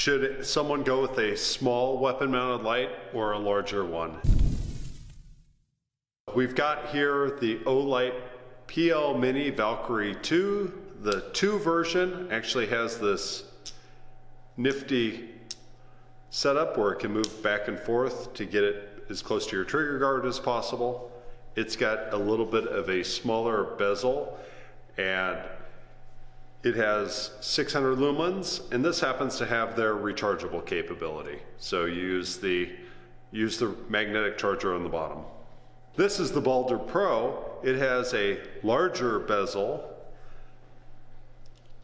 Should someone go with a small weapon mounted light or a larger one? We've got here the Olight PL Mini Valkyrie 2. The 2 version actually has this nifty setup where it can move back and forth to get it as close to your trigger guard as possible. It's got a little bit of a smaller bezel, and it has 600 lumens, and this happens to have their rechargeable capability. So you use the magnetic charger on the bottom. This is the Baldr Pro. It has a larger bezel,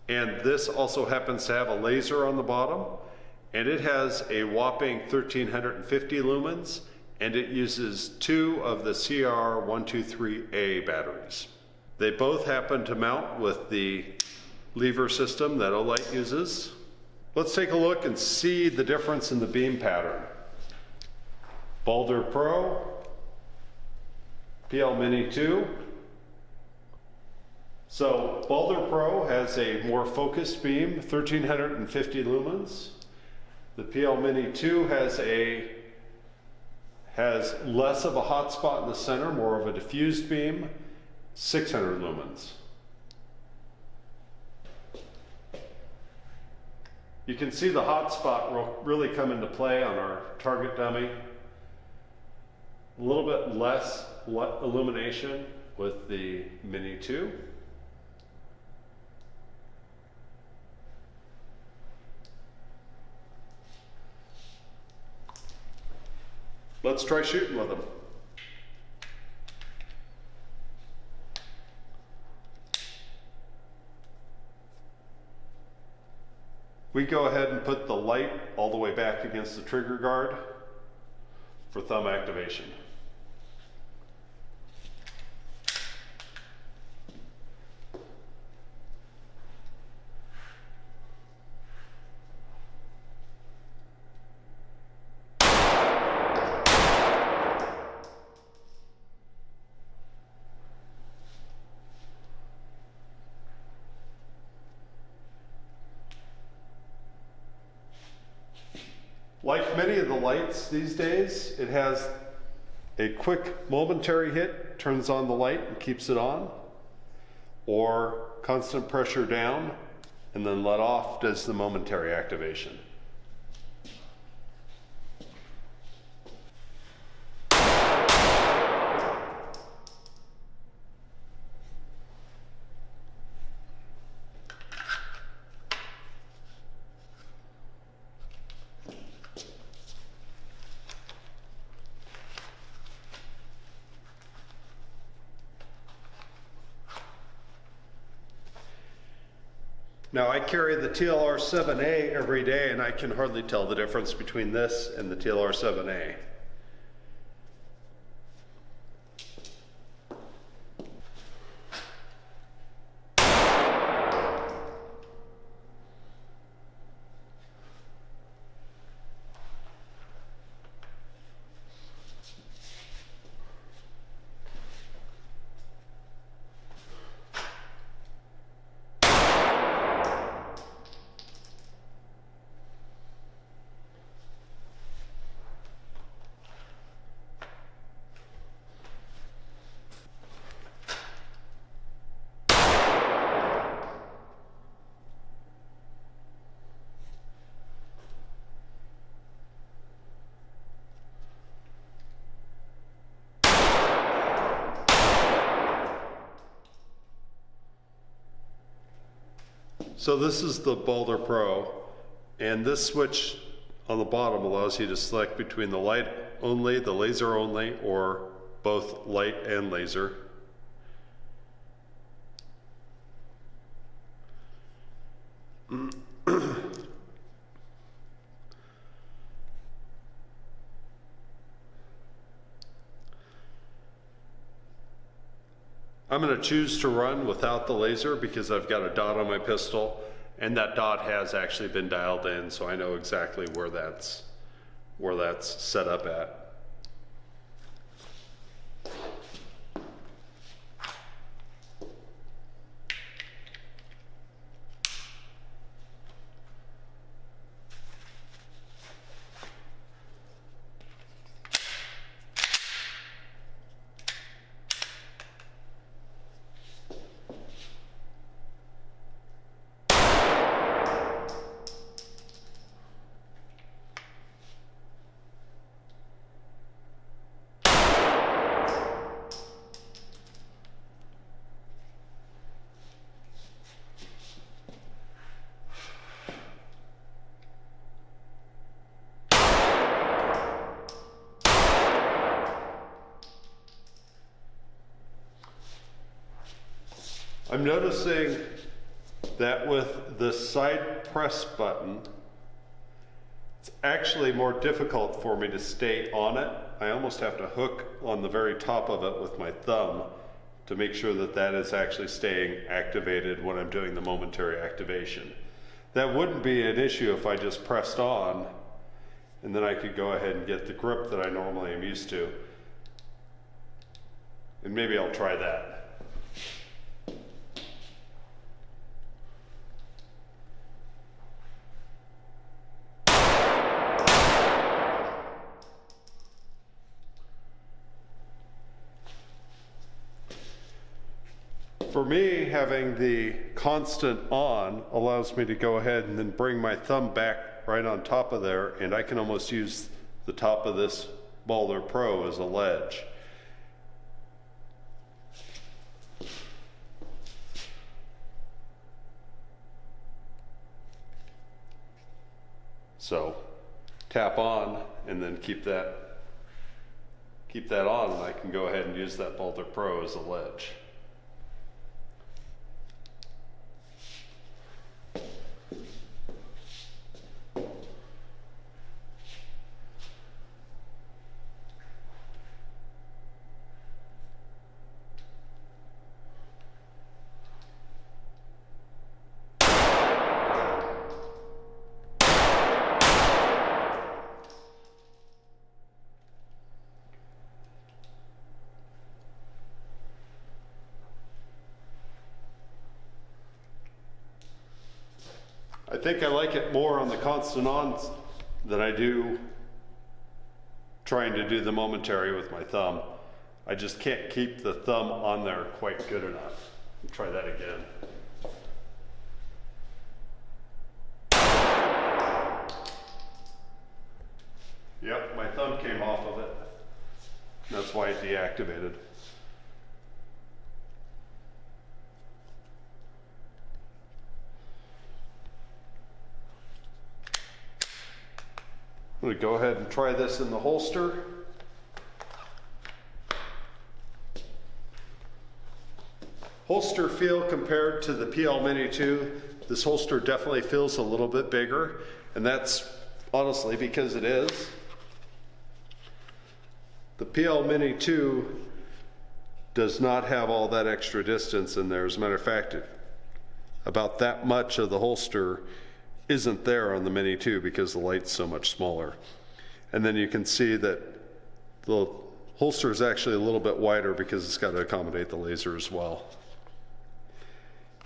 and this also happens to have a laser on the bottom, and it has a whopping 1350 lumens, and it uses 2 of the CR123A batteries. They both happen to mount with the lever system that Olight uses. Let's take a look and see the difference in the beam pattern. Baldr Pro, PL Mini 2. So Baldr Pro has a more focused beam, 1350 lumens. The PL Mini 2 has less of a hot spot in the center, more of a diffused beam, 600 lumens. You can see the hot spot will really come into play on our target dummy. A little bit less illumination with the Mini 2. Let's try shooting with them. We go ahead and put the light all the way back against the trigger guard for thumb activation. Like many of the lights these days, it has a quick momentary hit, turns on the light and keeps it on, or constant pressure down and then let off does the momentary activation. Now I carry the TLR7A every day, and I can hardly tell the difference between this and the TLR7A. So this is the Baldr Pro, and this switch on the bottom allows you to select between the light only, the laser only, or both light and laser. I'm going to choose to run without the laser because I've got a dot on my pistol, and that dot has actually been dialed in, so I know exactly where that's set up at. I'm noticing that with the side press button, it's actually more difficult for me to stay on it. I almost have to hook on the very top of it with my thumb to make sure that that is actually staying activated when I'm doing the momentary activation. That wouldn't be an issue if I just pressed on, and then I could go ahead and get the grip that I normally am used to. And maybe I'll try that. For me, having the constant on allows me to go ahead and then bring my thumb back right on top of there, and I can almost use the top of this Baldr Pro as a ledge. So tap on and then keep that on, and I can go ahead and use that Baldr Pro as a ledge. I think I like it more on the constant ons than I do trying to do the momentary with my thumb. I just can't keep the thumb on there quite good enough. Try that again. Yep, my thumb came off of it. That's why it deactivated. I'm going to go ahead and try this in the holster. Holster feel compared to the PL Mini 2, this holster definitely feels a little bit bigger, and that's honestly because it is. The PL Mini 2 does not have all that extra distance in there. As a matter of fact, about that much of the holster isn't there on the Mini 2 because the light's so much smaller. And then you can see that the holster is actually a little bit wider because it's got to accommodate the laser as well.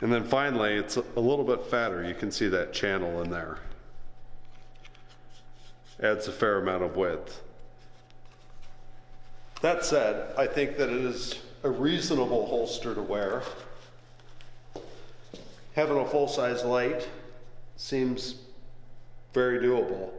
And then finally, it's a little bit fatter. You can see that channel in there. Adds a fair amount of width. That said, I think that it is a reasonable holster to wear. Having a full-size light seems very doable.